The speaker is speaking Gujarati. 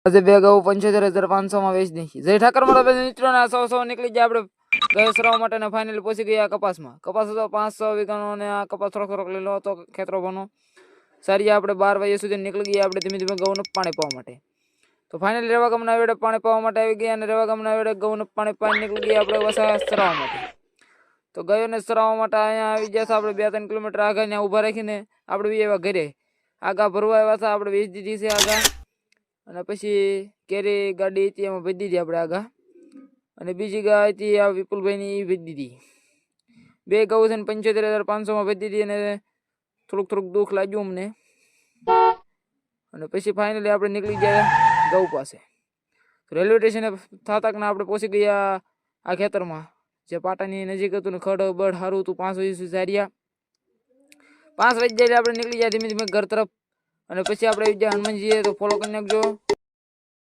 આજે બે ગૌ 75,500 માં વેચી નાખી. જય ઠાકર મારા મિત્રો ને 100 નીકળી જાય. આપણે ગયો સરાવ માટે ને ફાઇનલી પહોંચી ગયા કપાસમાં. કપાસ હતો 500 વીઘાનો અને આ કપાસ થોડોક લીલો હતો ખેતરો બનો સારી. આપણે 12 વાગ્યા સુધી નીકળી ગયા. આપણે ધીમે ધીમે ગૌને પાણી પાવા માટે. તો ફાઇનલી રેવા ગામના વેડે પાણી પાવા માટે આવી ગયા અને રેવા ગામના વેડે ગૌને પાણી પાઈ નીકળી ગયા આપણે વસા સરાવવા માટે. તો ગયો ને સરાવવા માટે અહીંયા આવી ગયા. આપણે 2-3 કિલોમીટર આગળ ત્યાં ઊભા રાખીને આપણે બી એવા ઘરે આગા ભરવા આવ્યા હતા. આપણે વેચી દીધી છે આગા અને પછી કેરી ગાડી હતી એમાં ભેજી દીધી આપણે આગા. અને બીજી ગાય હતી આ વિપુલભાઈની એ ભેજી દીધી. બે ગૌ છે ને 75,500 માં ભેજી દીધી અને થોડુંક દુઃખ લાગ્યું અમને. અને પછી ફાઇનલી આપણે નીકળી ગયા ગૌ પાસે. રેલવે સ્ટેશને થતા આપણે પહોંચી ગયા આ ખેતરમાં જે પાટાની નજીક હતું ને ખડ બળ સારું હતું. 5 વાગે જાર્યા 5 વાગે આપણે નીકળી ગયા ધીમે ધીમે ઘર તરફ. અને પછી આપણે હનુમાનજીએ તો ફોલો કરી નાખજો.